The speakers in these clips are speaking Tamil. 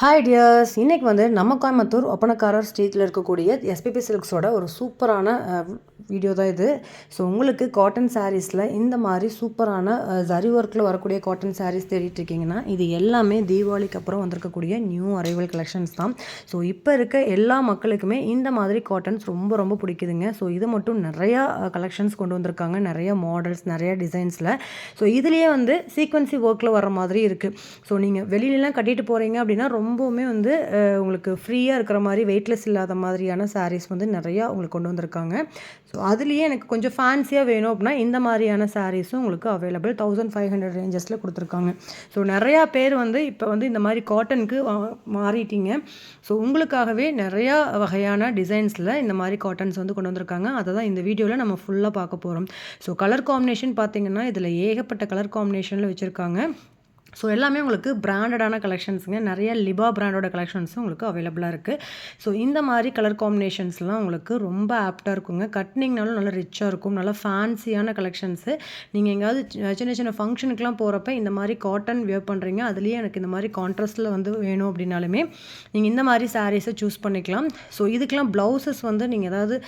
ஹாய் டியர்ஸ், இன்றைக்கி வந்து நம்ம கோயம்புத்தூர் ஒப்பனக்காரர் ஸ்ட்ரீட்டில் இருக்கக்கூடிய எஸ்பிபி சில்க்ஸோட ஒரு சூப்பரான வீடியோ தான் இது. ஸோ உங்களுக்கு காட்டன் சாரீஸில் இந்த மாதிரி சூப்பரான ஜரி ஒர்க்கில் வரக்கூடிய காட்டன் சாரீஸ் தேடிட்டு இருக்கீங்கன்னா இது எல்லாமே தீபாவளிக்கு அப்புறம் வந்திருக்கக்கூடிய நியூ அரைவல் கலெக்ஷன்ஸ் தான். ஸோ இப்போ இருக்க எல்லா மக்களுக்குமே இந்த மாதிரி காட்டன்ஸ் ரொம்ப ரொம்ப பிடிக்குதுங்க. ஸோ இது மட்டும் நிறையா கலெக்ஷன்ஸ் கொண்டு வந்திருக்காங்க, நிறைய மாடல்ஸ், நிறைய டிசைன்ஸில். ஸோ இதுலேயே வந்து சீக்வன்சி ஒர்க்கில் வர மாதிரி இருக்குது. ஸோ நீங்கள் வெளியிலலாம் கட்டிட்டு போகிறீங்க அப்படின்னா ரொம்பவுமே வந்து உங்களுக்கு ஃப்ரீயாக இருக்கிற மாதிரி, வெயிட்லெஸ் இல்லாத மாதிரியான சாரீஸ் வந்து நிறையா உங்களுக்கு கொண்டு வந்திருக்காங்க. ஸோ அதுலேயே எனக்கு கொஞ்சம் ஃபேன்சியாக வேணும் அப்படின்னா இந்த மாதிரியான சாரீஸும் உங்களுக்கு அவைலபிள் 1500 ரேஞ்சஸில் கொடுத்துருக்காங்க. ஸோ நிறையா பேர் வந்து இப்போ வந்து இந்த மாதிரி காட்டனுக்கு மாறிட்டீங்க. ஸோ உங்களுக்காகவே நிறையா வகையான டிசைன்ஸில் இந்த மாதிரி காட்டன்ஸ் வந்து கொண்டு வந்திருக்காங்க. அதை தான் இந்த வீடியோவில் நம்ம ஃபுல்லாக பார்க்க போகிறோம். ஸோ கலர் காம்பினேஷன் பார்த்திங்கன்னா இதில் ஏகப்பட்ட கலர் காம்பினேஷனில் வச்சுருக்காங்க. ஸோ எல்லாமே உங்களுக்கு பிராண்டடான கலெக்ஷன்ஸுங்க. நிறைய லிபா பிராண்டோட கலெக்ஷன்ஸும் உங்களுக்கு அவைலபிளாக இருக்குது. ஸோ இந்த மாதிரி கலர் காம்பினேஷன்ஸ்லாம் உங்களுக்கு ரொம்ப ஆப்டாக இருக்குங்க. கட்னிங்னாலும் நல்லா ரிச்சாக இருக்கும், நல்லா ஃபேன்சியான கலெக்ஷன்ஸு. நீங்கள் எங்கேயாவது சின்ன சின்ன ஃபங்க்ஷனுக்குலாம் போகிறப்ப இந்த மாதிரி காட்டன் வியர் பண்ணுறீங்க, அதுலேயே எனக்கு இந்த மாதிரி கான்ட்ராஸ்ட்டில் வந்து வேணும் அப்படின்னாலுமே நீங்கள் இந்த மாதிரி சாரீஸை சூஸ் பண்ணிக்கலாம். ஸோ இதுக்கெலாம் ப்ளவுசஸ் வந்து நீங்கள் ஏதாவது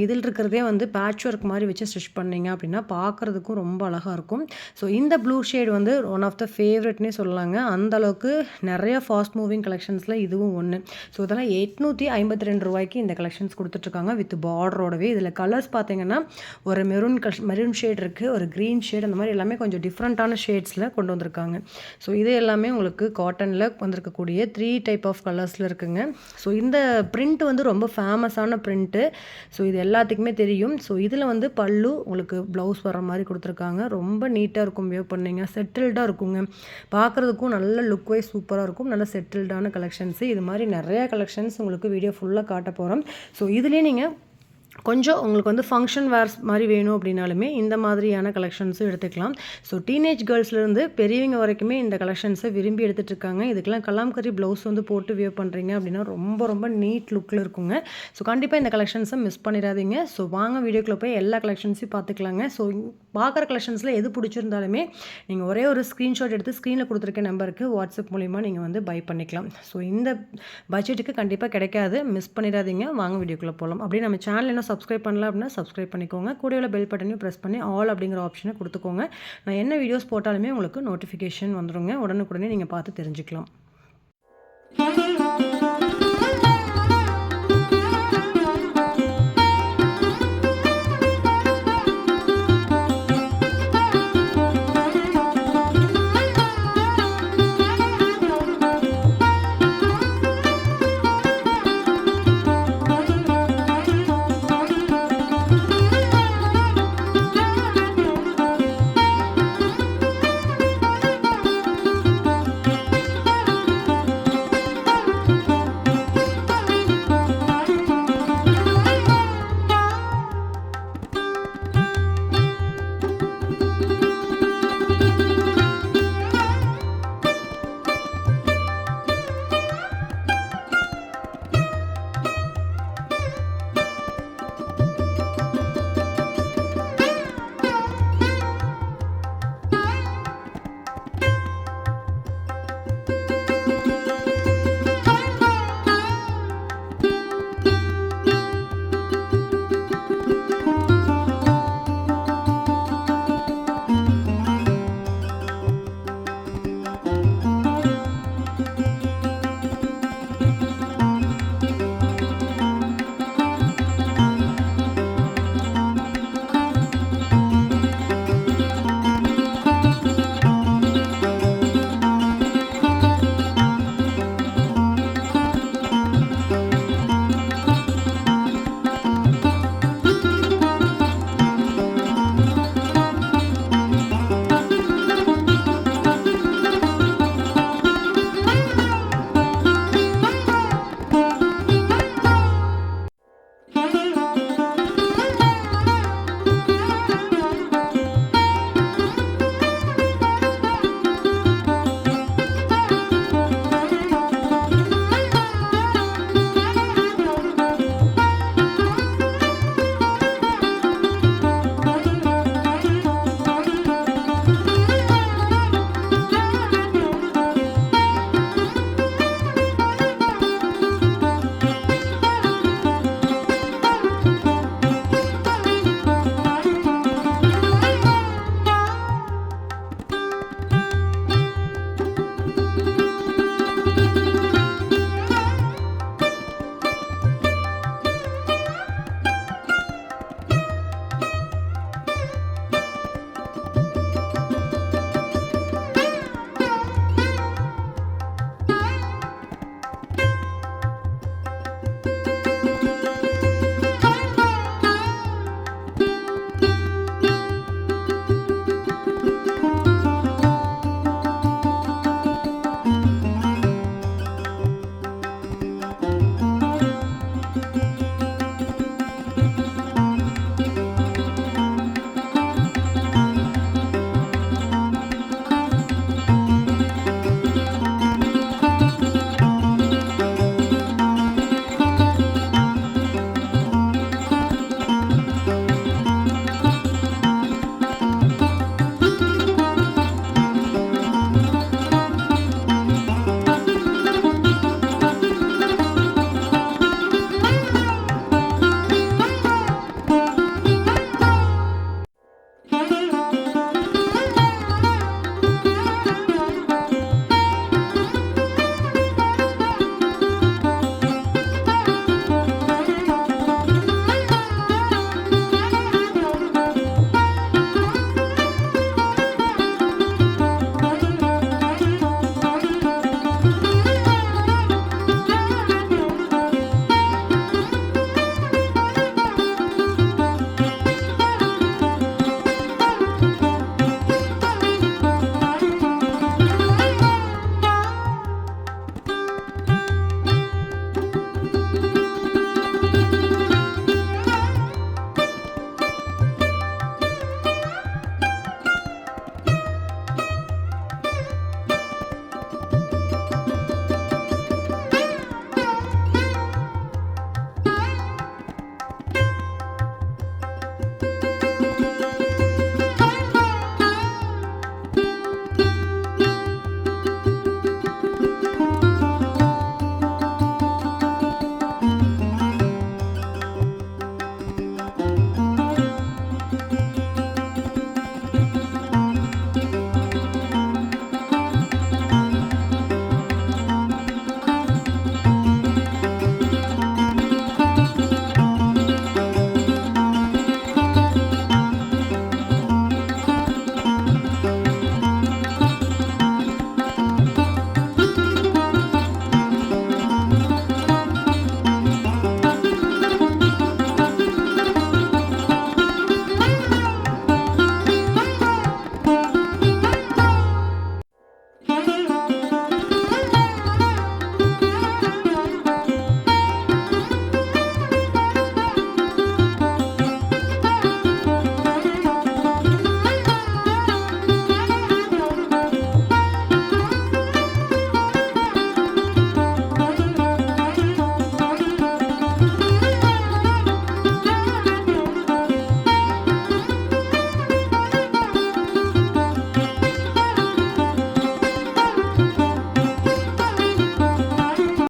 இதில் இருக்கிறதே வந்து பேட்ச் ஒர்க் மாதிரி வச்சு ஸ்டிச் பண்ணிங்க அப்படின்னா பார்க்குறதுக்கும் ரொம்ப அழகாக இருக்கும். ஸோ இந்த ப்ளூ ஷேட் வந்து ஒன் ஆஃப் த ஃபேவரட்னே சொல்லலாங்க. அந்தளவுக்கு நிறைய ஃபாஸ்ட் மூவிங் கலெக்ஷன்ஸில் இதுவும் ஒன்று. ஸோ இதெல்லாம் 852 ரூபாய்க்கு இந்த கலெக்ஷன்ஸ் கொடுத்துட்ருக்காங்க வித் பார்டரோடவே. இதில் கலர்ஸ் பார்த்தீங்கன்னா ஒரு மெரூன் ஷேட் இருக்குது, ஒரு க்ரீன் ஷேட், அந்த மாதிரி எல்லாமே கொஞ்சம் டிஃப்ரெண்ட்டான ஷேட்ஸில் கொண்டு வந்திருக்காங்க. ஸோ இது எல்லாமே உங்களுக்கு காட்டனில் வந்திருக்கக்கூடிய 3 டைப் ஆஃப் கலர்ஸில் இருக்குங்க. ஸோ இந்த பிரிண்ட் வந்து ரொம்ப ஃபேமஸான பிரிண்ட்டு. ஸோ இது எல்லாத்துக்குமே தெரியும். ஸோ இதில் வந்து பல்லு உங்களுக்கு ப்ளவுஸ் வர மாதிரி கொடுத்துருக்காங்க. ரொம்ப நீட்டாக இருக்கும், வியர் பண்ணிங்க செட்டில்டாக இருக்குங்க. பார்க்குறதுக்கும் நல்ல லுக் வைஸ் சூப்பராக இருக்கும். நல்ல செட்டில்டான கலெக்ஷன்ஸு. இது மாதிரி நிறையா கலெக்ஷன்ஸ் உங்களுக்கு வீடியோ ஃபுல்லாக காட்ட போகிறோம். ஸோ இதுலேயே நீங்கள் கொஞ்சம் உங்களுக்கு வந்து ஃபங்க்ஷன் வேர்ஸ் மாதிரி வேணும் அப்படின்னாலுமே இந்த மாதிரியான கலெக்ஷன்ஸும் எடுத்துக்கலாம். ஸோ டீனேஜ் கேர்ள்ஸ்லேருந்து பெரியவங்க வரைக்குமே இந்த கலெக்ஷன்ஸை விரும்பி எடுத்துகிட்டு இருக்காங்க. இதுக்கெல்லாம் கலாம்கரி ப்ளவுஸ் வந்து போட்டு வியர் பண்ணுறீங்க அப்படின்னா ரொம்ப ரொம்ப நீட் லுக்கில் இருக்குங்க. ஸோ கண்டிப்பாக இந்த கலெக்ஷன்ஸை மிஸ் பண்ணிடாதீங்க. ஸோ வாங்க வீடியோக்குள்ளே போய் எல்லா கலெக்ஷன்ஸையும் பார்த்துக்கலாங்க. ஸோ பார்க்குற கலெக்ஷன்ஸில் எது பிடிச்சிருந்தாலுமே நீங்கள் ஒரே ஒரு ஸ்க்ரீன்ஷாட் எடுத்து ஸ்க்ரீனில் கொடுத்துருக்க நம்பருக்கு வாட்ஸ்அப் மூலிமா நீங்கள் வந்து பை பண்ணிக்கலாம். ஸோ இந்த பட்ஜெட்டுக்கு கண்டிப்பாக கிடைக்காது, மிஸ் பண்ணிடாதீங்க. வாங்க வீடியோக்குள்ளே போகலாம். அப்படியே நம்ம சேனல் என்ன சப்ஸ்கிரைப் பண்ணலாம் அப்படின்னா சப்ஸ்கிரைப் பண்ணிக்கோங்க. கூடவே பெல் பட்டனையும் ப்ரெஸ் பண்ணி ஆல் அப்படிங்கிற ஆப்ஷனை கொடுத்துக்கோங்க. நான் என்ன வீடியோஸ் போட்டாலுமே உங்களுக்கு நோட்டிஃபிகேஷன் வந்துடுங்க. உடனுக்குடனே நீங்கள் பார்த்து தெரிஞ்சுக்கலாம்.